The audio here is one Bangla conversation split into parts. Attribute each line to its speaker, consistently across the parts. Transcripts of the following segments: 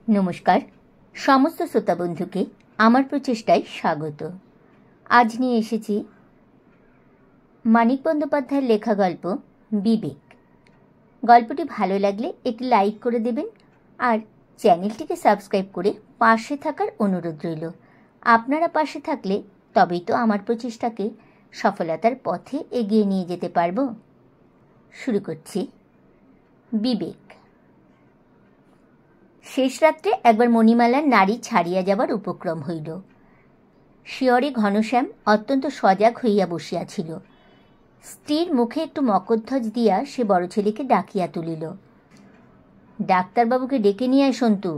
Speaker 1: নমস্কার সমস্ত শ্রোতা বন্ধুকে আমার প্রচেষ্টায় স্বাগত। আজ নিয়ে এসেছি মানিক বন্দ্যোপাধ্যায়ের লেখা গল্প বিবেক। গল্পটি ভালো লাগলে একটি লাইক করে দেবেন আর চ্যানেলটিকে সাবস্ক্রাইব করে পাশে থাকার অনুরোধ রইল। আপনারা পাশে থাকলে তবেই তো আমার প্রচেষ্টাকে সফলতার পথে এগিয়ে নিয়ে যেতে পারব। শুরু করছি। বিবেক। শেষ রাত্রে একবার মণিমালার নাড়ি ছাড়িয়া যাবার উপক্রম হইল। শিয়রে ঘনশ্যাম অত্যন্ত সজাগ হইয়া বসিয়াছিল। স্ত্রীর মুখে একটু মকরধ্বজ দিয়া সে বড় ছেলেকে ডাকিয়া তুলিল। ডাক্তারবাবুকে ডেকে নিয়ে আয় সন্তু।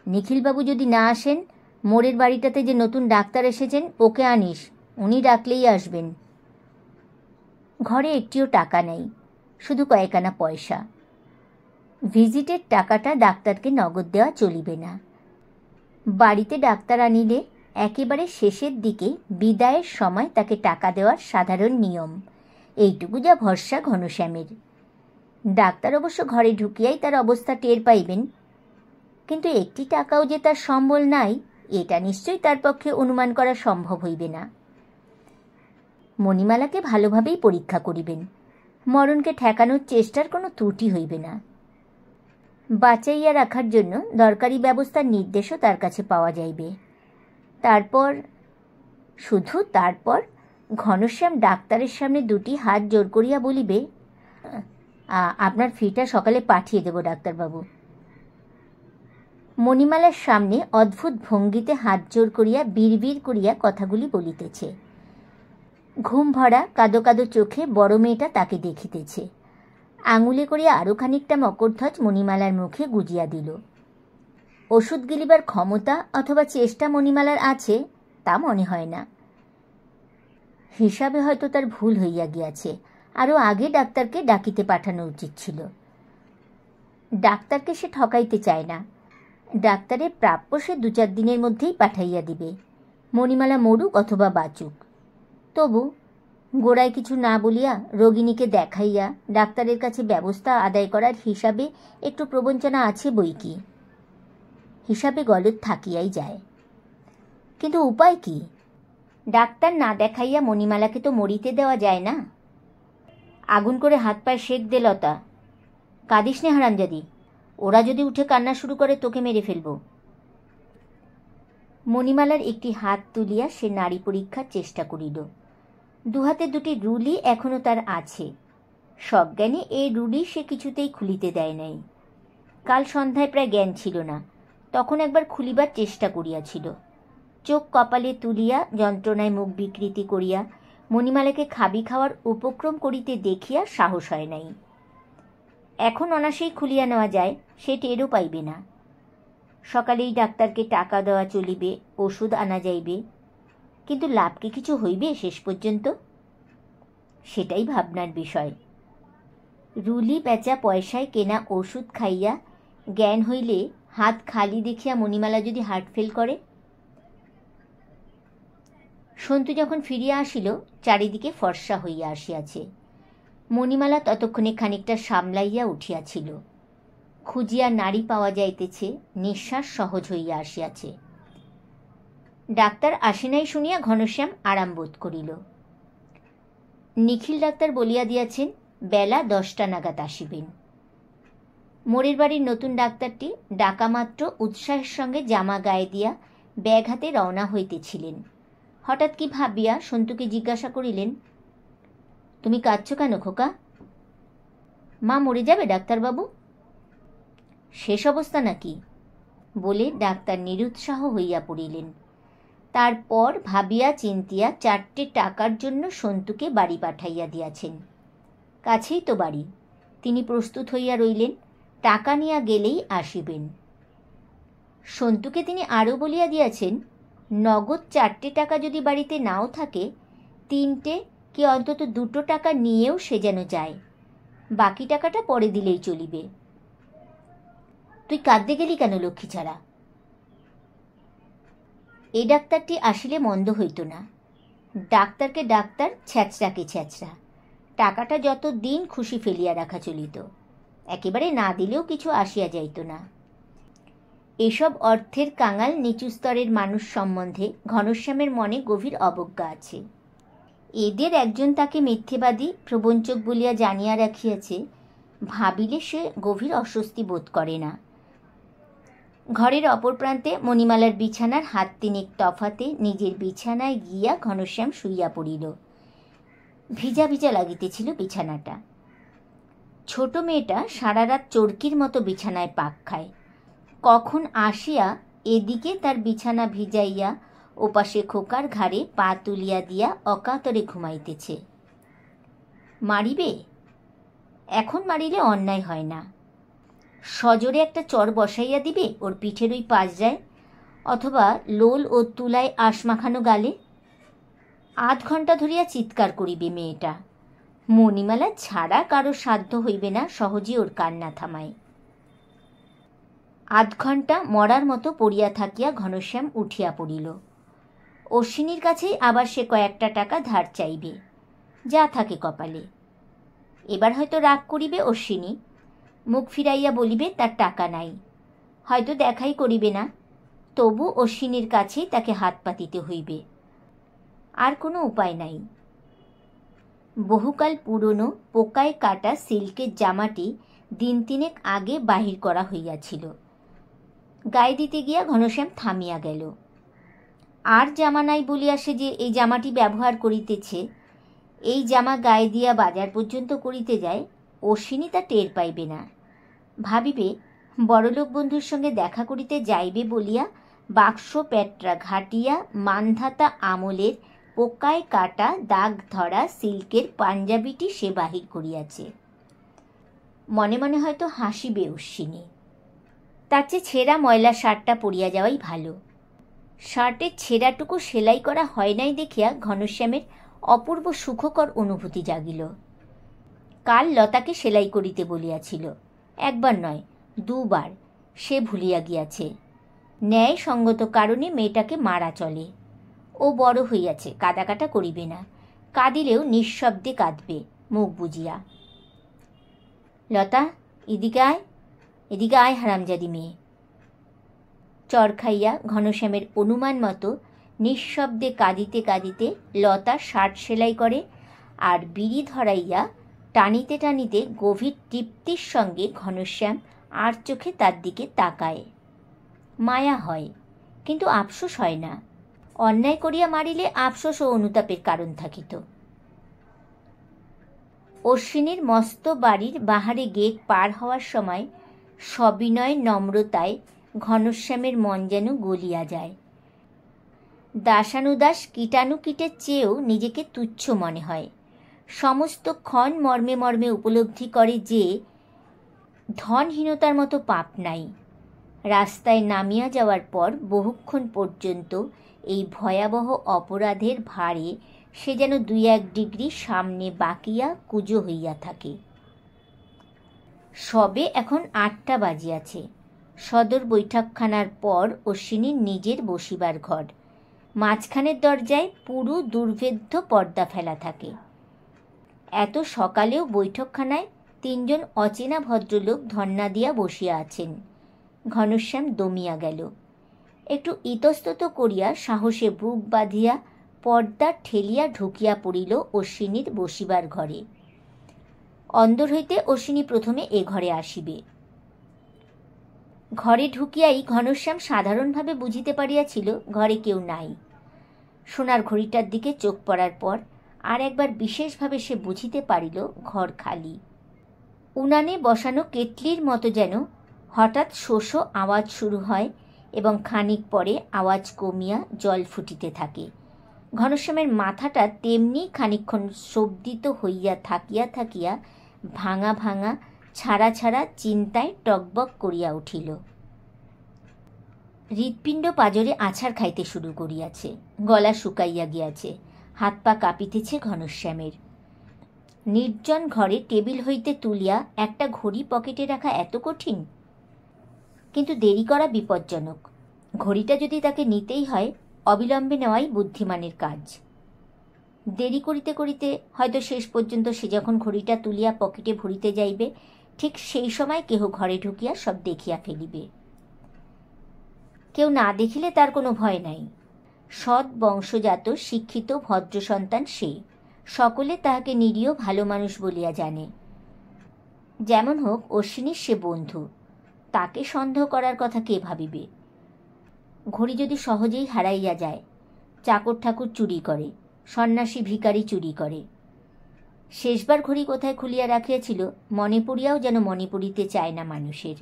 Speaker 1: নিখিলবাবু যদি না আসেন, মোড়ের বাড়িটাতে যে নতুন ডাক্তার এসেছেন ওকে আনিস, উনি ডাকলেই আসবেন। ঘরে একটিও টাকা নেই, শুধু কয়েকানা পয়সা। ভিজিটের টাকাটা ডাক্তারকে নগদ দেওয়া চলিবে না। বাড়িতে ডাক্তার আনিলে একেবারে শেষের দিকে বিদায়ের সময় তাকে টাকা দেওয়ার সাধারণ নিয়ম। এইটুকু যা ভরসা ঘনশ্যামের। ডাক্তার অবশ্য ঘরে ঢুকিয়াই তার অবস্থা টের পাইবেন, কিন্তু একটি টাকাও যে তার সম্বল নাই এটা নিশ্চয়ই তার পক্ষে অনুমান করা সম্ভব হইবে না। মণিমালাকে ভালোভাবেই পরীক্ষা করিবেন, মরণকে ঠেকানোর চেষ্টার কোনো ত্রুটি হইবে না। বাঁচাইয়া রাখার জন্য দরকারি ব্যবস্থার নির্দেশও তার কাছে পাওয়া যাইবে। তারপর, শুধু তারপর ঘনশ্যাম ডাক্তারের সামনে দুটি হাত জোর করিয়া বলিবে, আপনার ফিটা সকালে পাঠিয়ে দেব ডাক্তারবাবু। মণিমালার সামনে অদ্ভুত ভঙ্গিতে হাত জোর করিয়া বিড়বিড় করিয়া কথাগুলি বলিতেছে। ঘুম ভরা কাদো কাদো চোখে বড় মেয়েটা তাকে দেখিতেছে। আঙুলে করিয়া আরও খানিকটা মকরধ্বজ মণিমালার মুখে গুজিয়া দিল। ওষুধ গিলিবার ক্ষমতা অথবা চেষ্টা মণিমালার আছে তা মনে হয় না। হিসাবে হয়তো তার ভুল হইয়া গিয়াছে, আরও আগে ডাক্তারকে ডাকিতে পাঠানো উচিত ছিল। ডাক্তারকে সে ঠকাইতে চায় না। ডাক্তারের প্রাপ্য সে 2-4 দিনের মধ্যেই পাঠাইয়া দিবে, মণিমালা মরুক অথবা বাঁচুক। তবু গোড়ায় কিছু না বলিয়া রোগিণীকে দেখাইয়া ডাক্তারের কাছে ব্যবস্থা আদায় করার হিসাবে একটু প্রবঞ্চনা আছে বই কি। হিসাবে গলদ থাকিয়াই যায়, কিন্তু উপায় কি? ডাক্তার না দেখাইয়া মণিমালাকে তো মরিতে দেওয়া যায় না। আগুন করে হাত পায়ে সেক দে লতা, কাঁদিস নে হারামজাদি, ওরা যদি উঠে কান্না শুরু করে তোকে মেরে ফেলব। মণিমালার একটি হাত তুলিয়া সে নাড়ি পরীক্ষার চেষ্টা করিল। দুহাতে দুটি রুলি এখনো তার আছে। সজ্ঞানে এই রুলি সে কিছুতেই খুলিতে দেয় নাই। কাল সন্ধ্যায় প্রায় জ্ঞান ছিল না, তখন একবার খুলিবার চেষ্টা করিয়াছিল। চোখ কপালে তুলিয়া যন্ত্রণায় মুখ বিকৃতি করিয়া মণিমালাকে খাবি খাওয়ার উপক্রম করিতে দেখিয়া সাহস হয় নাই। এখন অনাসেই খুলিয়া নেওয়া যায় সে টেরও পাইবে না। সকালেই ডাক্তারকে টাকা দেওয়া চলিবে, ওষুধ আনা যাইবে, কিন্তু লাভ কি কিছু হইবে শেষ পর্যন্ত? সেটাই ভাবনার বিষয়। রুলি বেচা পয়সায় কেনা ওষুধ খাইয়া জ্ঞান হইলে হাত খালি দেখিয়া মণিমালা যদি হার্ট ফেল করে। সন্তু যখন ফিরিয়া আসিল চারিদিকে ফর্সা হইয়া আসিয়াছে। মণিমালা ততক্ষণে খানিকটা সামলাইয়া উঠিয়াছিল। খুঁজিয়া নাড়ি পাওয়া যাইতেছে, নিঃশ্বাস সহজ হইয়া আসিয়াছে। ডাক্তার আসে নাই শুনিয়া ঘনশ্যাম আরাম বোধ করিল। নিখিল ডাক্তার বলিয়া দিয়াছেন বেলা 10টা নাগাদ আসিবেন। মোড়ের বাড়ির নতুন ডাক্তারটি ডাকামাত্র উৎসাহের সঙ্গে জামা গায়ে দিয়া ব্যাগ হাতে রওনা হইতেছিলেন। হঠাৎ কি ভাবিয়া সন্তুকে জিজ্ঞাসা করিলেন, তুমি কাঁদছ কেন খোকা? মা মরে যাবে ডাক্তারবাবু? শেষ অবস্থা নাকি? বলে ডাক্তার নিরুৎসাহ হইয়া পড়িলেন। তারপর ভাবিয়া চিন্তিয়া 4টে টাকার জন্য সন্তুকে বাড়ি পাঠাইয়া দিয়াছেন। কাছেই তো বাড়ি। তিনি প্রস্তুত হইয়া রইলেন, টাকা নিয়া গেলেই আসিবেন। সন্তুকে তিনি আরও বলিয়া দিয়াছেন, নগদ 4টে টাকা যদি বাড়িতে নাও থাকে, 3টে কি অন্তত 2টো টাকা নিয়েও সে যেন যায়, বাকি টাকাটা পরে দিলেই চলিবে। তুই কাঁদতে গেলি কেন লক্ষ্মী ছাড়া? এই ডাক্তারটি আসিলে মন্দ হইত না। ডাক্তারকে ডাক্তার, ছ্যাঁচড়াকে ছ্যাঁচড়া। টাকাটা যত দিন খুশি ফেলিয়া রাখা চলিত, একেবারে না দিলেও কিছু আসিয়া যাইত না। এসব অর্থের কাঙাল নিচু স্তরের মানুষ সম্বন্ধে ঘনশ্যামের মনে গভীর অবজ্ঞা আছে। এদের একজন তাকে মিথ্যেবাদী প্রবঞ্চক বলিয়া জানিয়া রাখিয়াছে, ভাবিলে সে গভীর অস্বস্তি বোধ করে না। ঘরের অপর প্রান্তে মণিমালার বিছানার হাত তিনেক তফাতে নিজের বিছানায় গিয়া ঘনশ্যাম শুইয়া পড়িল। ভিজা ভিজা লাগিতেছিল বিছানাটা। ছোট মেয়েটা সারা রাত চরকির মতো বিছানায় পাক খায়। কখন আসিয়া এদিকে তার বিছানা ভিজাইয়া ওপাশে খোকার ঘাড়ে পা তুলিয়া দিয়া অকাতরে ঘুমাইতেছে। মারিবে? এখন মারিলে অন্যায় হয় না। সজোরে একটা চর বসাইয়া দিবে ওর পিঠের ওই পাঁজরায়, অথবা লোল ও তুলায় আঁশ মাখানো গালে। আধ ঘণ্টা ধরিয়া চিৎকার করিবে মেয়েটা। মণিমালা ছাড়া কারো সাধ্য হইবে না সহজে ওর কান্না থামায়। আধ ঘণ্টা মরার মতো পড়িয়া থাকিয়া ঘনশ্যাম উঠিয়া পড়িল। অশ্বিনীর কাছেই আবার সে কয়েকটা টাকা ধার চাইবে, যা থাকে কপালে। এবার হয়তো রাগ করিবে অশ্বিনী, মুখ ফিরাইয়া বলিবে তার টাকা নাই। হয়তো দেখাই করিবে না, তবু অশ্বিনীর কাছেই তাকে হাত পাতিতে হইবে। আর কোনো উপায় নাই। বহুকাল পুরনো পোকায় কাটা সিল্কের জামাটি দিন তিনেক আগে বাহির করা হইয়াছিল। গায়ে দিতে গিয়া ঘনশ্যাম থামিয়া গেল। আর জামা নাই বলিয়া সে যে এই জামাটি ব্যবহার করিতেছে, এই জামা গায়ে দিয়া বাজার পর্যন্ত করিতে যায়, অশ্বিনী তা টের পাইবে না। ভাবিবে বড়লোক বন্ধুর সঙ্গে দেখা করিতে যাইবে বলিয়া বাক্স প্যাটরা ঘাটিয়া মানধাতা আমলের পোকায় কাটা দাগ ধরা সিল্কের পাঞ্জাবিটি সে বাহির করিয়াছে। মনে মনে হয়তো হাসিবে অশ্বিনী। তার চেয়ে ছেঁড়া ময়লা শার্টটা পরিয়া যাওয়াই ভালো। শার্টের ছেঁড়াটুকু সেলাই করা হয় নাই দেখিয়া ঘনশ্যামের অপূর্ব সুখকর অনুভূতি জাগিল। কাল লতাকে সেলাই করিতে বলিয়াছিল, একবার নয় দুবার। সে ভুলিয়া গিয়াছে। ন্যায়সঙ্গত কারণে মেয়েটাকে মারা চলে। ও বড় হইয়াছে, কাদাকাটা করিবে না। কাঁদিলেও নিঃশব্দে কাঁদবে, মুখ বুজিয়া। লতা, এদিকে আয়, এদিকে আয় হারামজাদি মেয়ে। চর খাইয়া ঘনশ্যামের অনুমান মতো নিঃশব্দে কাঁদিতে কাঁদিতে লতা শার্ট সেলাই করে, আর বিড়ি ধরাইয়া টানিতে টানিতে গভীর তৃপ্তির সঙ্গে ঘনশ্যাম আর চোখে তার দিকে তাকায়। মায়া হয়, কিন্তু আফসোস হয় না। অন্যায় করিয়া মারিলে আফসোস ও অনুতাপের কারণ থাকিত। অশ্বিনীর মস্ত বাড়ির বাহারে গেট পার হওয়ার সময় সবিনয় নম্রতায় ঘনশ্যামের মন যেন গলিয়া যায়। দাসানুদাস কীটাণুকীটের চেয়েও নিজেকে তুচ্ছ মনে হয়। সমস্ত ক্ষণ মর্মে মর্মে উপলব্ধি করে যে ধনহীনতার মতো পাপ নাই। রাস্তায় নামিয়া যাওয়ার পর বহুক্ষণ পর্যন্ত এই ভয়াবহ অপরাধের ভারে সে যেন 2-1 ডিগ্রি সামনে বাকিয়া কুজো হইয়া থাকে। সবে এখন 8টা বাজিয়াছে। সদর বৈঠকখানার পর অশ্বিনীর নিজের বসিবার ঘর। মাঝখানের দরজায় পুরো দুর্ভেদ্য পর্দা ফেলা থাকে। এত সকালেও বৈঠকখানায় 3 জন অচেনা ভদ্রলোক ধন্না দিয়া বসিয়া আছেন। ঘনশ্যাম দমিয়া গেল। একটু ইতস্তত করিয়া সাহসে বুক বাঁধিয়া পর্দা ঠেলিয়া ঢুকিয়া পড়িল অশ্বিনীর বসিবার ঘরে। অন্দর হইতে অশ্বিনী প্রথমে এ ঘরে আসিবে। ঘরে ঢুকিয়াই ঘনশ্যাম সাধারণভাবে বুঝিতে পারিয়াছিল ঘরে কেউ নাই। সোনার ঘড়িটার দিকে চোখ পড়ার পর আর একবার বিশেষভাবে সে বুঝিতে পারিল ঘর খালি। উনানে বসানো কেটলির মতো যেন হঠাৎ শোষ আওয়াজ শুরু হয় এবং খানিক পরে আওয়াজ কমিয়া জল ফুটিতে থাকে। ঘনশ্যামের মাথাটা তেমনি খানিকক্ষণ শব্দিত হইয়া থাকিয়া থাকিয়া ভাঙা ভাঙা ছাড়া ছাড়া চিন্তায় টকবক করিয়া উঠিল। হৃৎপিণ্ড পাজরে আছাড় খাইতে শুরু করিয়াছে। গলা শুকাইয়া গিয়াছে। হাত পা কাঁপিতেছে ঘনশ্যামের। নির্জন ঘরে টেবিল হইতে তুলিয়া একটা ঘড়ি পকেটে রাখা এত কঠিন? কিন্তু দেরি করা বিপজ্জনক। ঘড়িটা যদি তাকে নিতেই হয়, অবিলম্বে নেওয়াই বুদ্ধিমানের কাজ। দেরি করিতে করিতে হয়তো শেষ পর্যন্ত সে যখন ঘড়িটা তুলিয়া পকেটে ভরিতে যাইবে, ঠিক সেই সময় কেহ ঘরে ঢুকিয়া সব দেখিয়া ফেলিবে। কেউ না দেখিলে তার কোনো ভয় নাই। সৎ বংশজাত শিক্ষিত ভদ্র সন্তান সে। সকলে তাহাকে নিরীহ ভালো মানুষ বলিয়া জানে। যেমন হোক অশ্বিনীর সে বন্ধু, তাকে সন্দেহ করার কথা কে ভাবিবে? ঘড়ি যদি সহজেই হারাইয়া যায়, চাকর ঠাকুর চুরি করে, সন্ন্যাসী ভিখারি চুরি করে। শেষবার ঘড়ি কোথায় খুলিয়া রাখিয়াছিল মনে পড়িয়াও যেন মনে পড়িতে চায় না মানুষের।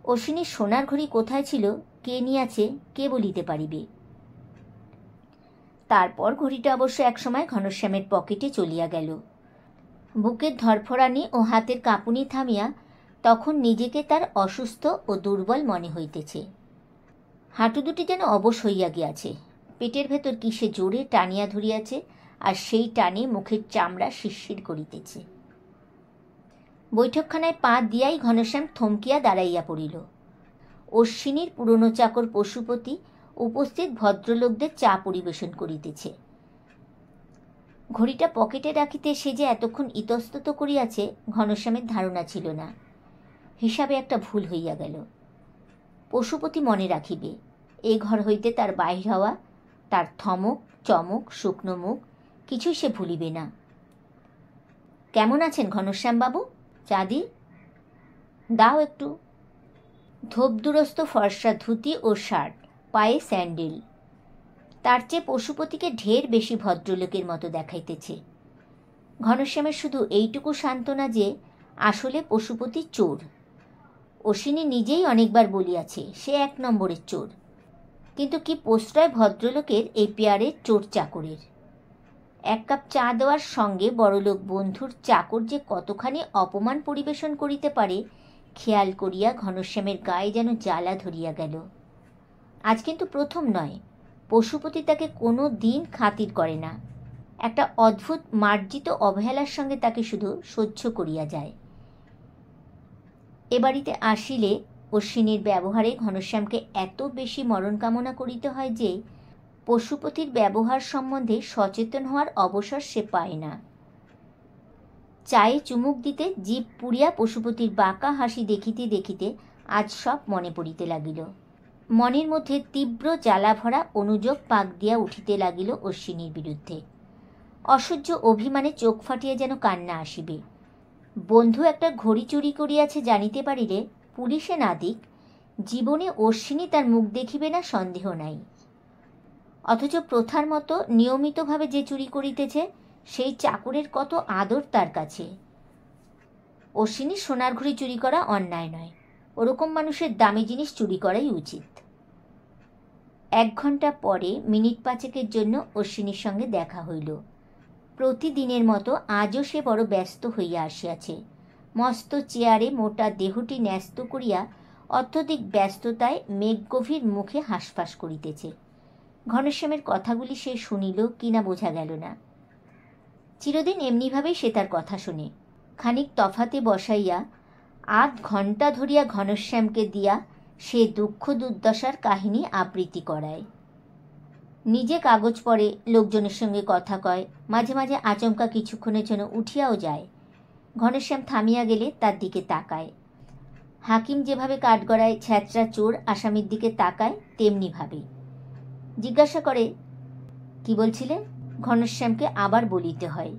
Speaker 1: অশ্বিনীর সোনার ঘড়ি কোথায় ছিল, কে নিয়াছে, কে বলিতে পারিবে? তারপর ঘড়িটা অবশ্য একসময় ঘনশ্যামের পকেটে চলিয়া গেল। বুকের ধরফরানি ও হাতের কাঁপুনি থামিয়া তখন নিজেকে তার অসুস্থ ও দুর্বল মনে হইতেছে। হাঁটু দুটি যেন অবশ হইয়া গিয়াছে। পেটের ভেতর কিসে জোরে টানিয়া ধরিয়াছে, আর সেই টানে মুখের চামড়া শিরশির করিতেছে। বৈঠকখানায় পা দিয়াই ঘনশ্যাম থমকিয়া দাঁড়াইয়া পড়িল। অশ্বিনীর পুরনো চাকর পশুপতি উপস্থিত ভদ্রলোকদের চা পরিবেশন করিতেছে। ঘড়িটা পকেটে রাখিতে সে যে এতক্ষণ ইতস্তত করিয়াছে ঘনশ্যামের ধারণা ছিল না। হিসাবে একটা ভুল হইয়া গেল। পশুপতি মনে রাখিবে, এ ঘর হইতে তার বাহির হওয়া, তার থমক চমক শুকনো মুখ কিছুই সে ভুলিবে না। কেমন আছেন ঘনশ্যামবাবু? চা দি? দাও একটু। ধোপদুরস্ত ফর্সা ধুতি ও শার্ট, পায়ে স্যান্ডেল। তার চেয়ে পশুপতিকে ঢের বেশি ভদ্রলোকের মতো দেখাইতেছে। ঘনশ্যামের শুধু এইটুকু সান্ত্বনা যে আসলে পশুপতি চোর। অশ্বিনী নিজেই অনেকবার বলিয়াছে সে 1 নম্বরের চোর। কিন্তু কি প্রশ্রয় ভদ্রলোকের এই পেয়ারের চোর চাকরের! 1 কাপ চা দেওয়ার সঙ্গে বড়লোক বন্ধুর চাকর যে কতখানি অপমান পরিবেশন করিতে পারে খেয়াল করিয়া ঘনশ্যামের গায়ে যেন জ্বালা ধরিয়া গেল। আজ কিন্তু প্রথম নয়, পশুপতি তাকে কোনো দিন খাতির করে না। একটা অদ্ভুত মার্জিত অবহেলার সঙ্গে তাকে শুধু সহ্য করিয়া যায়। এ বাড়িতে আসিলে অশ্বিনীর ব্যবহারে ঘনশ্যামকে এত বেশি মরণ কামনা করিতে হয় যে পশুপতির ব্যবহার সম্বন্ধে সচেতন হওয়ার অবসর সে পায় না। চায়ে চুমুক দিতে জিভ পুড়িয়া পশুপতির বাঁকা হাসি দেখিতে দেখিতে আজ সব মনে পড়িতে লাগিল। মনের মধ্যে তীব্র জ্বালা ভরা অনুযোগ পাক দিয়া উঠিতে লাগিল অশ্বিনীর বিরুদ্ধে। অসহ্য অভিমানে চোখ ফাটিয়া যেন কান্না আসিবে। বন্ধু একটা ঘড়ি চুরি করিয়াছে জানিতে পারিলে পুলিশে না দিক, জীবনে অশ্বিনী তার মুখ দেখিবে না সন্দেহ নাই। অথচ প্রথার মতো নিয়মিতভাবে যে চুরি করিতেছে সেই চাকরের কত আদর তার কাছে। অশ্বিনী সোনার ঘড়ি চুরি করা অন্যায় নয়, ওরকম মানুষের দামি জিনিস চুরি করাই উচিত। 1 ঘণ্টা পরে মিনিট 5 জন্য অশ্বিনীর সঙ্গে দেখা হইল। প্রতিদিনের মতো আজও সে বড় ব্যস্ত হইয়া আসিয়াছে। মস্ত চেয়ারে মোটা দেহটি ন্যস্ত করিয়া অত্যধিক ব্যস্ততায় মেঘগভীর মুখে হাঁসফাঁস করিতেছে। ঘনশ্যামের কথাগুলি সে শুনিল কিনা বোঝা গেল না। চিরদিন এমনিভাবেই সে তার কথা শোনে। খানিক তফাতে বসাইয়া 8 ঘণ্টা ধরিয়া ঘনশ্যামকে দিয়া সে দুঃখ দুর্দশার কাহিনী আবৃত্তি করায়। নিজে কাগজ পড়ে, লোকজনের সঙ্গে কথা কয়, মাঝে মাঝে আচমকা কিছুক্ষণের জন্য উঠিয়াও যায়। ঘনশ্যাম থামিয়া গেলে তার দিকে তাকায়। হাকিম যেভাবে কাঠগড়ায় ছ্যাঁচড়া চোর আসামির দিকে তাকায় তেমনিভাবে। জিজ্ঞাসা করে, কি বলছিলে? ঘনশ্যামকে আবার বলিতে হয়।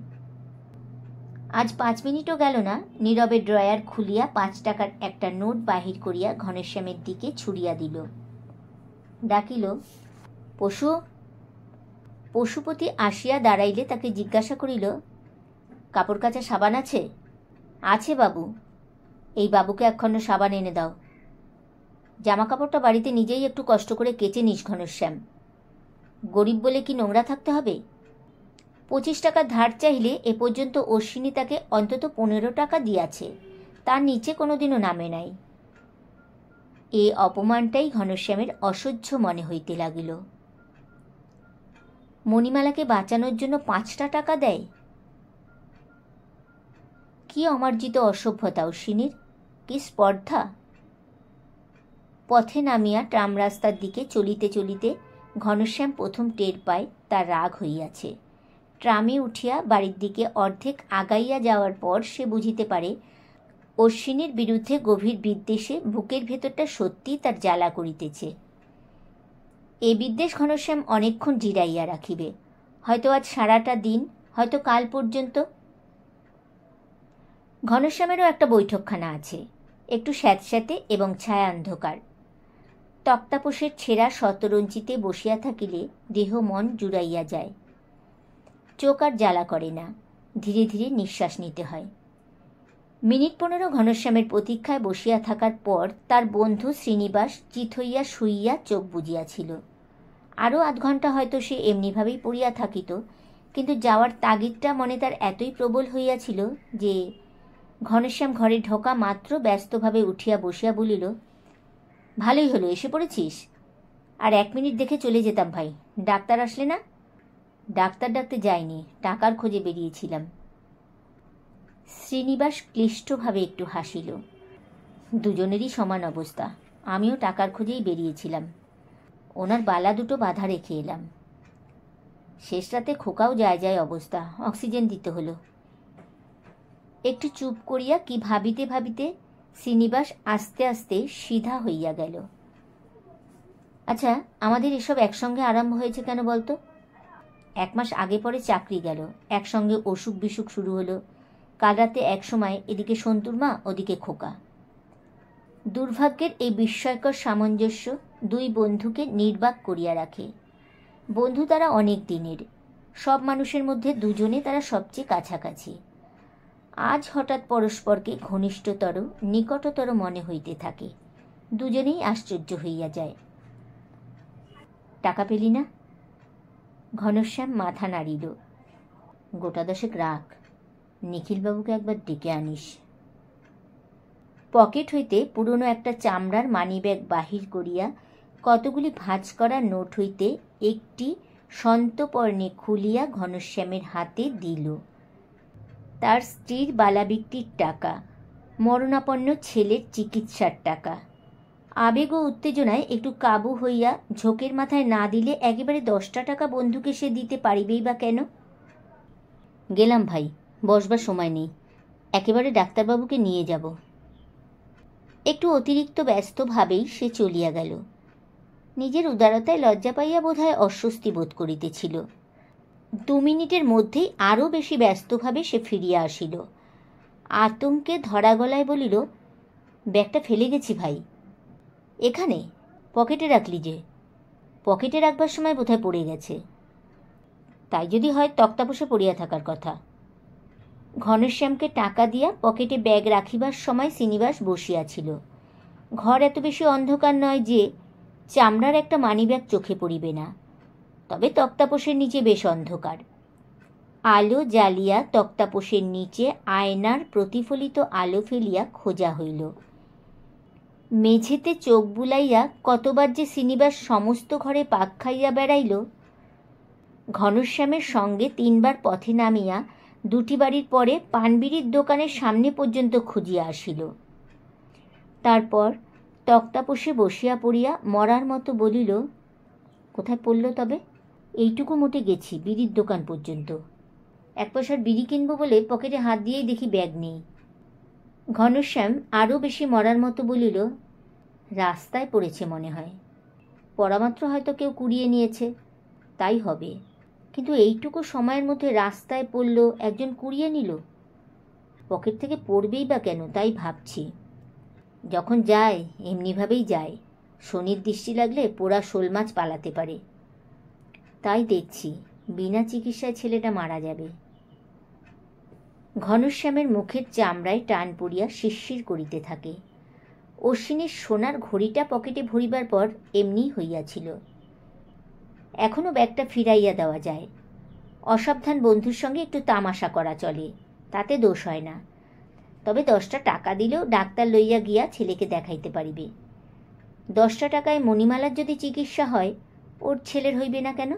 Speaker 1: আজ 5 মিনিটও গেল না, নীরবে ড্রয়ার খুলিয়া 5 টাকার একটা নোট বাহির করিয়া ঘনশ্যামের দিকে ছুড়িয়া দিল। ডাকিল, পশু। পশুপতি আসিয়া দাঁড়াইলে তাকে জিজ্ঞাসা করিল, কাপড় কাচা সাবান আছে? আছে বাবু। এই বাবুকে 1 খণ্ড সাবান এনে দাও। জামা কাপড়টা বাড়িতে নিজেই একটু কষ্ট করে কেচে নিস ঘনশ্যাম। গরিব বলে কি নোংরা থাকতে হবে? 25 টাকা ধার চাইলে এ পর্যন্ত অশ্বিনী তাকে অন্তত 15 টাকা দিয়াছে, তার নিচে কোনোদিনও নামে নাই। এ অপমানটাই ঘনশ্যামের অসহ্য মনে হইতে লাগিল। মণিমালাকে বাঁচানোর জন্য 5টা টাকা দেয়? কি অমার্জিত অসভ্যতা অশ্বিনীর! কি স্পর্ধা! পথে নামিয়া ট্রাম রাস্তার দিকে চলিতে চলিতে ঘনশ্যাম প্রথম টের পায় তার রাগ হইয়াছে। ট্রামে উঠিয়া বাড়ির দিকে অর্ধেক আগাইয়া যাওয়ার পর সে বুঝিতে পারে অশ্বিনীর বিরুদ্ধে গভীর বিদ্বেষে বুকের ভেতরটা সত্যিই তার জ্বালা করিতেছে। এ বিদ্বেষ ঘনশ্যাম অনেকক্ষণ জিরাইয়া রাখিবে, হয়তো আজ সারাটা দিন, হয়তো কাল পর্যন্ত। ঘনশ্যামেরও একটা বৈঠকখানা আছে, একটু স্যাঁতস্যাঁতে এবং ছায়া অন্ধকার। তক্তাপোষের ছেঁড়া শতরঞ্চিতে বসিয়া থাকিলে দেহ মন জুড়াইয়া যায়। চোখ আর জ্বালা করে না, ধীরে ধীরে নিঃশ্বাস নিতে হয়। মিনিট 15 ঘনশ্যামের প্রতীক্ষায় বসিয়া থাকার পর তার বন্ধু শ্রীনিবাস চিত হইয়া শুইয়া চোখ বুজিয়াছিল। আরও আধ ঘণ্টা হয়তো সে এমনিভাবেই পড়িয়া থাকিত, কিন্তু যাওয়ার তাগিদটা মনে তার এতই প্রবল হইয়াছিল যে ঘনশ্যাম ঘরে ঢোকা মাত্র ব্যস্তভাবে উঠিয়া বসিয়া বলিল, ভালোই হলো এসে পড়েছিস। আর 1 মিনিট দেখে চলে যেতাম ভাই, ডাক্তার আসলে না। ডাক্তার ডাকতে যাইনি, টাকার খোঁজে বেরিয়েছিলাম। শ্রীনিবাস ক্লিষ্টভাবে একটু হাসিল। দুজনেরই সমান অবস্থা, আমিও টাকার খোঁজেই বেরিয়েছিলাম। ওনার বালা দুটো বাধা রেখে এলাম। শেষ রাতে খোকাও যায় যায় অবস্থা, অক্সিজেন দিতে হলো। একটু চুপ করিয়া কি ভাবিতে ভাবিতে শ্রীনিবাস আস্তে আস্তে সিধা হইয়া গেল। আচ্ছা, আমাদের এসব একসঙ্গে আরম্ভ হয়েছে কেন বলতো? 1 মাস আগে পরে চাকরি গেল, একসঙ্গে অসুখ বিসুখ শুরু হলো। কাল রাতে এক সময় এদিকে সন্তুর মা, ওদিকে খোকা। দুর্ভাগ্যের এই বিস্ময়কর সামঞ্জস্য দুই বন্ধুকে নির্বাক করিয়া রাখে। বন্ধু তারা অনেক দিনের, সব মানুষের মধ্যে দুজনে তারা সবচেয়ে কাছাকাছি। আজ হঠাৎ পরস্পরকে ঘনিষ্ঠতর, নিকটতর মনে হইতে থাকে। দুজনেই আশ্চর্য হইয়া যায়। টাকা পেলি না? ঘনশ্যাম মাথা নাড়িল। 10 রাখ, নিখিলবাবুকে একবার ডেকে আনিস। পকেট হইতে পুরনো একটা চামড়ার মানিব্যাগ বাহির করিয়া কতগুলি ভাঁজ করা নোট হইতে একটি সন্তপর্ণে খুলিয়া ঘনশ্যামের হাতে দিল। তার স্ত্রীর বালা বিক্রির টাকা, মরণাপন্ন ছেলের চিকিৎসার টাকা। আবেগ ও উত্তেজনায় একটু কাবু হইয়া ঝোঁকের মাথায় না দিলে একেবারে 10টা টাকা বন্ধুকে সে দিতে পারিবেই বা কেন? গেলাম ভাই, বসবার সময় নেই, একেবারে ডাক্তারবাবুকে নিয়ে যাব। একটু অতিরিক্ত ব্যস্তভাবেই সে চলিয়া গেল। নিজের উদারতায় লজ্জা পাইয়া বোধহয় অস্বস্তি বোধ করিতেছিল। 2 মিনিটের মধ্যেই আরও বেশি ব্যস্তভাবে সে ফিরিয়া আসিল। আতঙ্কে ধরা গলায় বলিল, ব্যাগটা ফেলে গেছি ভাই। এখানে? পকেটে রাখলি যে? পকেটে রাখবার সময় বোধহয় পড়ে গেছে। তাই যদি হয় তক্তাপোষে পড়িয়া থাকার কথা। ঘনশ্যামকে টাকা দিয়া পকেটে ব্যাগ রাখিবার সময় শ্রীনিবাস বসিয়াছিল। ঘর এত বেশি অন্ধকার নয় যে চামড়ার একটা মানিব্যাগ চোখে পড়িবে না, তবে তক্তাপোষের নিচে বেশ অন্ধকার। আলো জ্বালিয়া তক্তাপোষের নিচে আয়নার প্রতিফলিত আলো ফেলিয়া খোঁজা হইল। মেঝেতে চোখ বুলাইয়া কতবার যে শ্রীনিবাস সমস্ত ঘরে পাক খাইয়া বেড়াইল। ঘনশ্যামের সঙ্গে 3 বার পথে নামিয়া 2টি বাড়ির পরে পানবিড়ির দোকানের সামনে পর্যন্ত খুঁজিয়া আসিল। তারপর তক্তাপোষে বসিয়া পড়িয়া মরার মতো বলিল, কোথায় পড়ল তবে? এইটুকু মোটে গেছি, বিড়ির দোকান পর্যন্ত। 1 পয়সার বিড়ি কিনব বলে পকেটে হাত দিয়েই দেখি ব্যাগ নেই। ঘনশ্যাম আরও বেশি মরার মতো বলিল, রাস্তায় পড়েছে মনে হয়, পরামাত্র হয়তো কেউ কুড়িয়ে নিয়েছে, তাই হবে। কিন্তু এইটুকু সময়ের মধ্যে রাস্তায় পড়ল, একজন কুড়িয়ে নিল। পকেট থেকে পড়বেই বা কেন, তাই ভাবছি। যখন যায় এমনিভাবেই যায়, শনির দৃষ্টি লাগলে পোড়া শোল মাছ পালাতে পারে। তাই দেখছি বিনা চিকিৎসায় ছেলেটা মারা যাবে। ঘনশ্যামের মুখের চামড়ায় টান পড়িয়া শিরশির করিতে থাকে। অশ্বিনীর সোনার ঘড়িটা পকেটে ভরিবার পর এমনিই হইয়াছিল। এখনও ব্যাগটা ফিরাইয়া দেওয়া যায়। অসাবধান বন্ধুর সঙ্গে একটু তামাশা করা চলে, তাতে দোষ হয় না। তবে 10টা টাকা দিলেও ডাক্তার লইয়া গিয়া ছেলেকে দেখাইতে পারিবে। 10টা টাকায় মণিমালার যদি চিকিৎসা হয়, ওর ছেলের হইবে না কেন?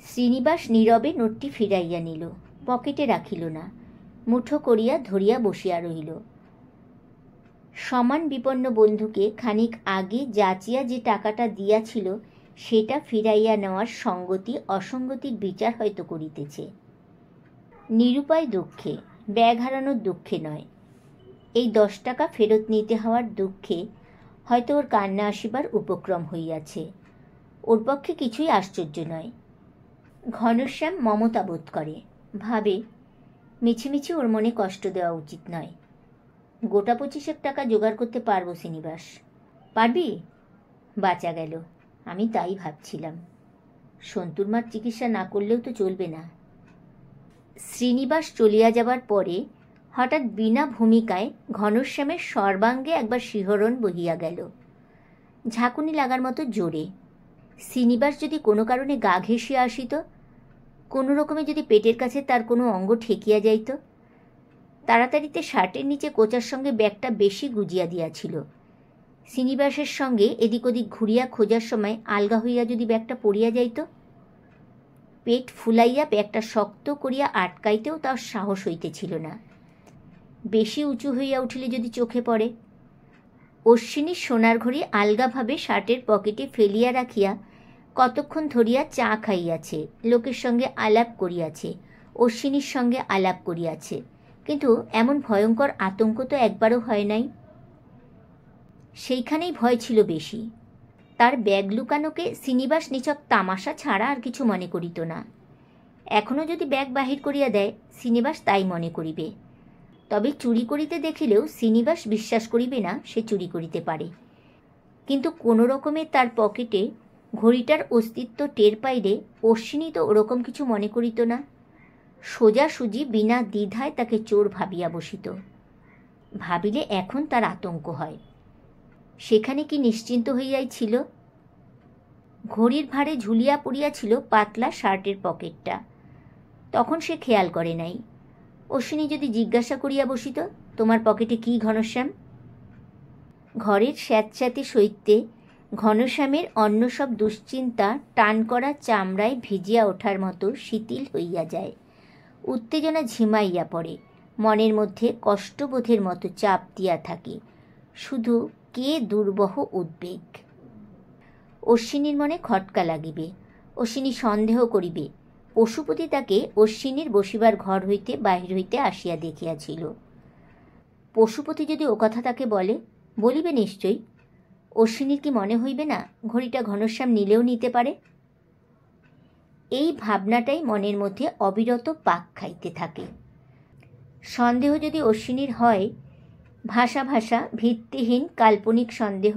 Speaker 1: শ্রীনিবাস নীরবে নোটটি ফিরাইয়া নিল, পকেটে রাখিল না, মুঠো করিয়া ধরিয়া বসিয়া রহিল। সমান বিপন্ন বন্ধুকে খানিক আগে যাচিয়া যে টাকাটা দিয়াছিল সেটা ফিরাইয়া নেওয়ার সঙ্গতি অসঙ্গতির বিচার হয়তো করিতেছে। নিরুপায় দুঃখে, ব্যাগ হারানোর দুঃখে নয়। এই 10 টাকা ফেরত নিতে হওয়ার দুঃখে হয়তো ওর কান্না আসিবার উপক্রম হইয়াছে। ওর পক্ষে কিছুই আশ্চর্য নয়। ঘনশ্যাম মমতা বোধ করে, ভাবে মিছিমিছি ওর মনে কষ্ট দেওয়া উচিত নয়। গোটা 25 টাকা জোগাড় করতে পারবো শ্রীনিবাস। পারবি? বাঁচা গেল। আমি তাই ভাবছিলাম। সন্তুর মার চিকিৎসা না করলেও তো চলবে না। শ্রীনিবাস চলিয়া যাবার পরে হঠাৎ বিনা ভূমিকায় ঘনশ্যামের সর্বাঙ্গে একবার শিহরণ বহিয়া গেল, ঝাঁকুনি লাগার মতো জোরে। শ্রীনিবাস যদি কোনো কারণে গা ঘেঁষিয়া আসিত, কোনো রকমে যদি পেটের কাছে তার কোনো অঙ্গ ঠেকিয়া যাইত। তাড়াতাড়িতে শার্টের নিচে কোচার সঙ্গে ব্যাগটা বেশি গুজিয়া দিয়াছিল। শ্রীনিবাসের সঙ্গে এদিক ওদিক ঘুরিয়া খোঁজার সময় আলগা হইয়া যদি ব্যাগটা পড়িয়া যাইত। পেট ফুলাইয়া ব্যাগটা শক্ত করিয়া আটকাইতেও তার সাহস হইতেছিল না। বেশি উঁচু হইয়া উঠিলে যদি চোখে পড়ে। অশ্বিনীর সোনার ঘড়ি আলগাভাবে শার্টের পকেটে ফেলিয়া রাখিয়া কতক্ষণ ধরিয়া চা খাইয়াছে, লোকের সঙ্গে আলাপ করিয়াছে, অশ্বিনীর সঙ্গে আলাপ করিয়াছে, কিন্তু এমন ভয়ঙ্কর আতঙ্ক তো একবারও হয় নাই। সেইখানেই ভয় ছিল বেশি। তার ব্যাগ লুকানোকে শ্রীনিবাস নিছক তামাশা ছাড়া আর কিছু মনে করিত না। এখনও যদি ব্যাগ বাহির করিয়া দেয়, শ্রীনিবাস তাই মনে করিবে। তবে চুরি করিতে দেখিলেও শ্রীনিবাস বিশ্বাস করিবে না সে চুরি করিতে পারে। কিন্তু কোনো রকমে তার পকেটে ঘড়িটার অস্তিত্ব টের পাইলে অশ্বিনী তো ওরকম কিছু মনে করিত না। সোজাসুজি বিনা দ্বিধায় তাকে চোর ভাবিয়া বসিত। ভাবিলে এখন তার আতঙ্ক হয়। সেখানে কি নিশ্চিন্ত হইয়াছিল। ঘড়ির ভারে ঝুলিয়া পড়িয়াছিল পাতলা শার্টের পকেটটা। তখন সে খেয়াল করে নাই। অশ্বিনী যদি জিজ্ঞাসা করিয়া বসিত, তোমার পকেটে কি ঘনশ্যাম? ঘরের স্যাঁতস্যাঁতে সইতে ঘনশ্যামের অন্য সব দুশ্চিন্তা টান করা চামড়ায় ভিজিয়া ওঠার মতো শিথিল হইয়া যায়। উত্তেজনা ঝিমাইয়া পড়ে। মনের মধ্যে কষ্টবোধের মতো চাপ দিয়া থাকে, শুধু কে দুর্বহ উদ্বেগ। অশ্বিনীর মনে খটকা লাগিবে। অশ্বিনী সন্দেহ করিবে। পশুপতি তাকে অশ্বিনীর বসিবার ঘর হইতে বাহির হইতে আসিয়া দেখিয়াছিল। পশুপতি যদি ও কথা তাকে বলে, বলিবে নিশ্চয়ই। অশ্বিনীর কি মনে হইবে না ঘড়িটা ঘনশ্যাম নিলেও নিতে পারে? এই ভাবনাটাই মনের মধ্যে অবিরত পাক খাইতে থাকে। সন্দেহ যদি অশ্বিনীর হয়, ভাষা ভাষা ভিত্তিহীন কাল্পনিক সন্দেহ,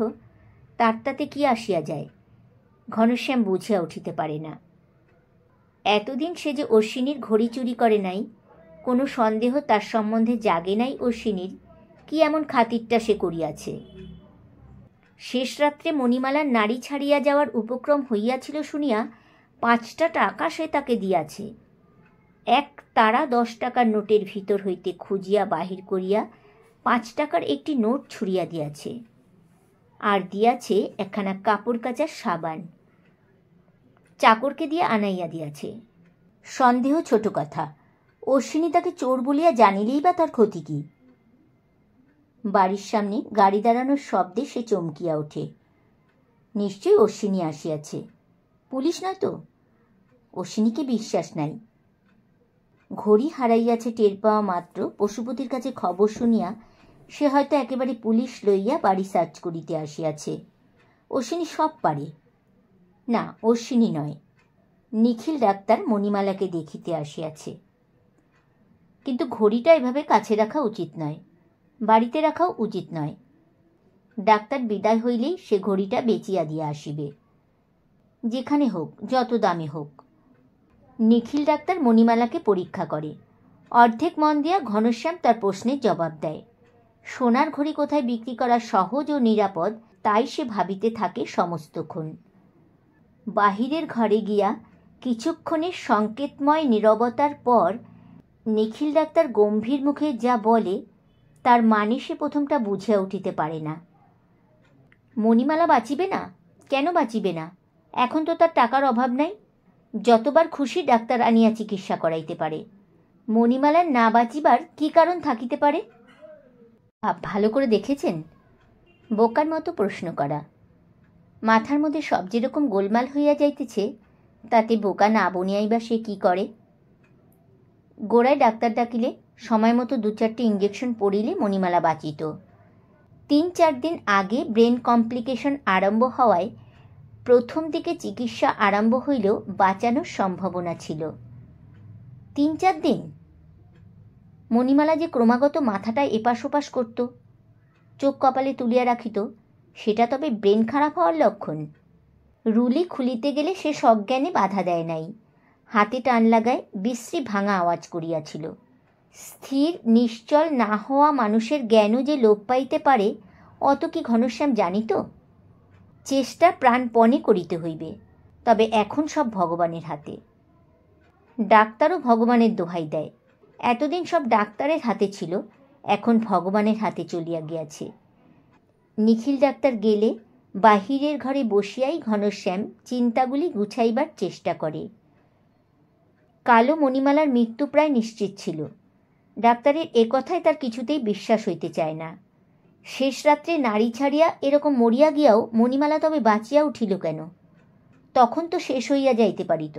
Speaker 1: তাতে কি আসিয়া যায়? ঘনশ্যাম বুঝিয়া উঠিতে পারে না। এতদিন সে যে অশ্বিনীর ঘড়ি চুরি করে নাই, কোনো সন্দেহ তার সম্বন্ধে জাগে নাই অশ্বিনীর, কি এমন খাতিরটা সে করিয়াছে। শেষ রাত্রে মণিমালার নাড়ি ছাড়িয়া যাওয়ার উপক্রম হইয়াছিল শুনিয়া 5টা টাকা সে তাকে দিয়াছে। এক তারা 10 টাকার নোটের ভিতর হইতে খুঁজিয়া বাহির করিয়া 5 টাকার একটি নোট ছুড়িয়া দিয়াছে, আর দিয়াছে একখানা কাপড় কাচার সাবান। চাকরকে দিয়ে আনাইয়া দিয়াছে। সন্দেহ ছোট কথা, অশ্বিনী তাকে চোর বলিয়া জানিলেই বা তার ক্ষতি কি? বাড়ির সামনে গাড়ি দাঁড়ানোর শব্দে সে চমকিয়া ওঠে। নিশ্চয়ই অশ্বিনী আসিয়াছে। পুলিশ নয় তো? অশ্বিনীকে বিশ্বাস নাই। ঘড়ি হারাইয়াছে টের পাওয়া মাত্র পশুপতির কাছে খবর শুনিয়া সে হয়তো একেবারে পুলিশ লইয়া বাড়ি সার্চ করিতে আসিয়াছে। অশ্বিনী সব পারে। না, অশ্বিনী নয়, নিখিল ডাক্তার মণিমালাকে দেখিতে আসিয়াছে। কিন্তু ঘড়িটা এভাবে কাছে রাখা উচিত নয়, বাড়িতে রাখাও উচিত নয়। ডাক্তার বিদায় হইলেই সে ঘড়িটা বেচিয়া দিয়া আসিবে, যেখানে হোক, যত দামে হোক। নিখিল ডাক্তার মণিমালাকে পরীক্ষা করে। অর্ধেক মন দিয়া ঘনশ্যাম তার প্রশ্নের জবাব দেয়। সোনার ঘড়ি কোথায় বিক্রি করা সহজ ও নিরাপদ, তাই সে ভাবিতে থাকে সমস্তক্ষণ। বাহিরের ঘরে গিয়া কিছুক্ষণের সংকেতময় নীরবতার পর নিখিল ডাক্তার গম্ভীর মুখে যা বলে, তার মানে সে প্রথমটা বুঝিয়া উঠিতে পারে না। মণিমালা বাঁচিবে না? কেন বাঁচিবে না? এখন তো তার টাকার অভাব নাই। যতবার খুশি ডাক্তার আনিয়া চিকিৎসা করাইতে পারে। মণিমালার না বাঁচিবার কি কারণ থাকিতে পারে? ভালো করে দেখেছেন? বোকার মতো প্রশ্ন করা। মাথার মধ্যে সব যেরকম গোলমাল হইয়া যাইতেছে, তাতে বোকা না বনিয়াই বা সে কি করে? গোড়ায় ডাক্তার ডাকিলে সময় মতো 2-4টে ইঞ্জেকশন পড়িলে মণিমালা বাঁচিত। 3-4 দিন আগে ব্রেন কমপ্লিকেশন আরম্ভ হওয়ায় প্রথম দিকে চিকিৎসা আরম্ভ হইলেও বাঁচানোর সম্ভাবনা ছিল। 3-4 দিন? মণিমালা যে ক্রমাগত মাথাটা এপাশ ওপাশ করত, চোখ কপালে তুলিয়া রাখিত, সেটা তবে ব্রেন খারাপ হওয়ার লক্ষণ? রুলি খুলিতে গেলে সে সজ্ঞানে বাধা দেয় নাই, হাতে টান লাগায় বিশ্রী ভাঙা আওয়াজ করিয়াছিল। স্থির নিশ্চল না হওয়া মানুষের জ্ঞানও যে লোপ পাইতে পারে অত কি ঘনশ্যাম জানিত? চেষ্টা প্রাণপণে করিতে হইবে, তবে এখন সব ভগবানের হাতে। ডাক্তারও ভগবানের দোহাই দেয়। এতদিন সব ডাক্তারের হাতে ছিল, এখন ভগবানের হাতে চলিয়া গিয়াছে। নিখিল ডাক্তার গেলে বাহিরের ঘরে বসিয়াই ঘনশ্যাম চিন্তাগুলি গুছাইবার চেষ্টা করে। কালো মণিমালার মৃত্যু প্রায় নিশ্চিত ছিল। ডাক্তারের এ কথায় তার কিছুতেই বিশ্বাস হইতে চায় না। শেষ রাত্রে নাড়ি ছাড়িয়া এরকম মরিয়া গিয়াও মণিমালা তবে বাঁচিয়া উঠিল কেন? তখন তো শেষ হইয়া যাইতে পারিত।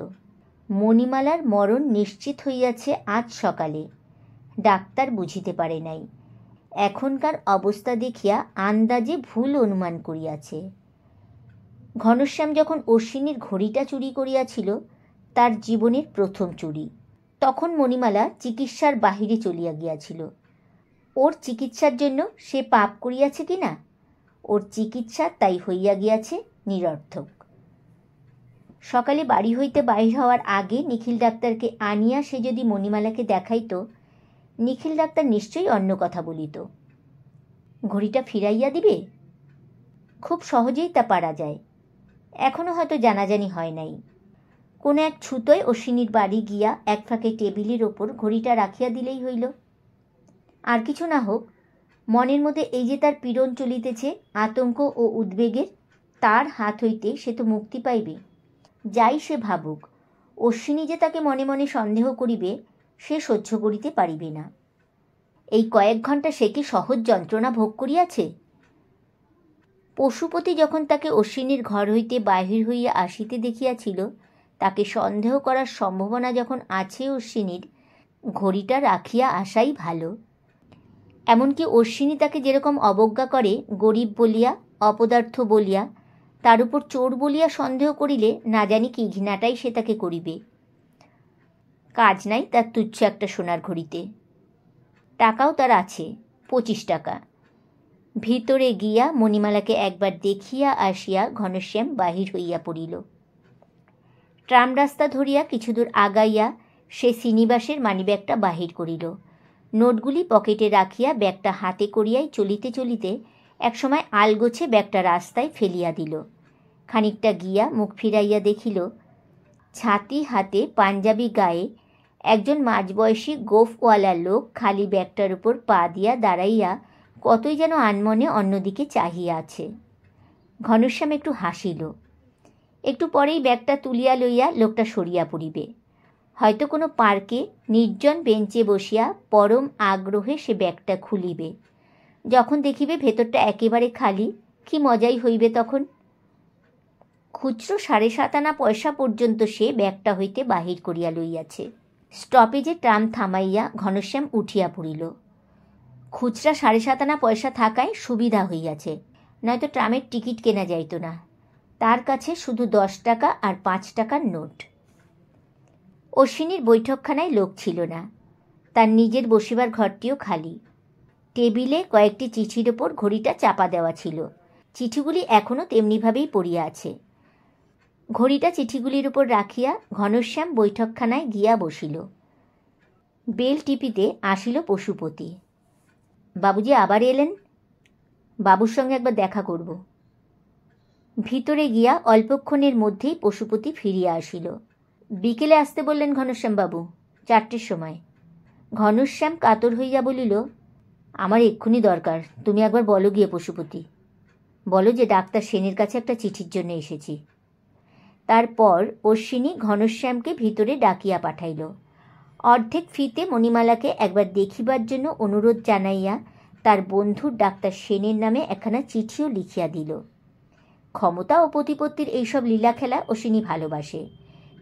Speaker 1: মণিমালার মরণ নিশ্চিত হইয়াছে আজ সকালে, ডাক্তার বুঝিতে পারে নাই। এখনকার অবস্থা দেখিয়া আন্দাজে ভুল অনুমান করিয়াছে। ঘনশ্যাম যখন অশ্বিনীর ঘড়িটা চুরি করিয়াছিল, তার জীবনের প্রথম চুরি, তখন মণিমালা চিকিৎসার বাহিরে চলিয়া গিয়াছিল। ওর চিকিৎসার জন্য সে পাপ করিয়াছে কিনা? ওর চিকিৎসা তাই হইয়া গিয়াছে নিরর্থক। সকালে বাড়ি হইতে বাহির হওয়ার আগে নিখিল ডাক্তারকে আনিয়া সে যদি মণিমালাকে দেখাইত, নিখিল ডাক্তার নিশ্চয়ই অন্য কথা বলিত। ঘড়িটা ফিরাইয়া দিবে? খুব সহজেই তা পারা যায়। এখনও হয়তো জানাজানি হয় নাই। কোনো এক ছুতোয় অশ্বিনীর বাড়ি গিয়া এক ফাঁকে টেবিলের ওপর ঘড়িটা রাখিয়া দিলেই হইল। আর কিছু না হোক, মনের মধ্যে এই যে তার পীড়ন চলিতেছে, আতঙ্ক ও উদ্বেগের, তার হাত হইতে সে তো মুক্তি পাইবে। যাই সে ভাবুক, অশ্বিনী যে তাকে মনে মনে সন্দেহ করিবে, সে সহ্য করিতে পারিবে না। এই কয়েক ঘণ্টা সে কি সহজ যন্ত্রণা ভোগ করিয়াছে? পশুপতি যখন তাকে অশ্বিনীর ঘর হইতে বাহির হইয়া আসিতে দেখিয়াছিল, তাকে সন্দেহ করার সম্ভাবনা যখন আছে অশ্বিনীর, ঘড়িটা রাখিয়া আসাই ভালো। এমনকি অশ্বিনী তাকে যেরকম অবজ্ঞা করে, গরিব বলিয়া, অপদার্থ বলিয়া, তার উপর চোর বলিয়া সন্দেহ করিলে না জানি কি ঘৃণাটাই সে তাকে করিবে। কাজ নাই তার তুচ্ছ একটা সোনার ঘড়িতে। টাকাও তার আছে, 25 টাকা। ভিতরে গিয়া মণিমালাকে একবার দেখিয়া আসিয়া ঘনশ্যাম বাহির হইয়া পড়িল। ট্রাম রাস্তা ধরিয়া কিছু দূর আগাইয়া সে শ্রীনিবাসের মানিব্যাগটা বাহির করিল। নোটগুলি পকেটে রাখিয়া ব্যাগটা হাতে করিয়াই চলিতে চলিতে একসময় আলগোছে ব্যাগটা রাস্তায় ফেলিয়া দিল। খানিকটা গিয়া মুখ ফিরাইয়া দেখিল, ছাতি হাতে পাঞ্জাবি গায়ে একজন মাঝবয়সী গোফওয়ালা লোক খালি ব্যাগটার উপর পা দিয়া দাঁড়াইয়া কতই যেন আনমনে অন্যদিকে চাহিয়া আছে। ঘনশ্যাম একটু হাসিল। একটু পরেই ব্যাগটা তুলিয়া লইয়া লোকটা সরিয়া পড়িবে। হয়তো কোনো পার্কে নির্জন বেঞ্চে বসিয়া পরম আগ্রহে সে ব্যাগটা খুলিবে। যখন দেখিবে ভেতরটা একেবারে খালি, কি মজাই হইবে তখন। খুচরো 7.5 আনা পয়সা পর্যন্ত সে ব্যাগটা হইতে বাহির করিয়া লইয়াছে। স্টপেজে ট্রাম থামাইয়া ঘনশ্যাম উঠিয়া পড়িল। খুচরা 7.5 আনা পয়সা থাকায় সুবিধা হইয়াছে, নয়তো ট্রামের টিকিট কেনা যাইত না। তার কাছে শুধু 10 টাকা আর 5 টাকার নোট। অশ্বিনীর বৈঠকখানায় লোক ছিল না, তার নিজের বসিবার ঘরটিও খালি। টেবিলে কয়েকটি চিঠির ওপর ঘড়িটা চাপা দেওয়া ছিল। চিঠিগুলি এখনও তেমনিভাবেই পড়িয়া আছে। ঘড়িটা চিঠিগুলির উপর রাখিয়া ঘনশ্যাম বৈঠকখানায় গিয়া বসিল। বেল টিপিতে আসিল পশুপতি। বাবুজি আবার এলেন? বাবুর সঙ্গে একবার দেখা করব। ভিতরে গিয়া অল্পক্ষণের মধ্যেই পশুপতি ফিরিয়া আসিল। বিকেলে আসতে বললেন ঘনশ্যামবাবু, 4টের সময়। ঘনশ্যাম কাতর হইয়া বলিল, আমার এক্ষুনি দরকার, তুমি একবার বলো গিয়ে পশুপতি। বলো যে ডাক্তার সেনের কাছে একটা চিঠির জন্য এসেছি। তারপর অশ্বিনী ঘনশ্যামকে ভিতরে ডাকিয়া পাঠাইল। অর্ধেক ফিতে মণিমালাকে একবার দেখিবার জন্য অনুরোধ জানাইয়া তার বন্ধুর ডাক্তার সেনের নামে একখানা চিঠিও লিখিয়া দিল। ক্ষমতা ও প্রতিপত্তির এইসব লীলা খেলা অশ্বিনী ভালোবাসে,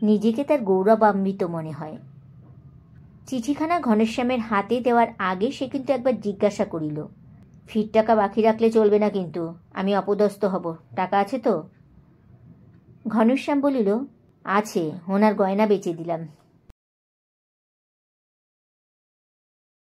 Speaker 1: নিজেকে তার গৌরবান্বিত মনে হয়। চিঠিখানা ঘনশ্যামের হাতে দেওয়ার আগে সে কিন্তু একবার জিজ্ঞাসা করিল, ফির টাকা বাকি রাখলে চলবে না কিন্তু, আমি অপদস্থ হব। টাকা আছে তো? ঘনশ্যাম বলিল, আছে, ওনার গয়না বেচে দিলাম,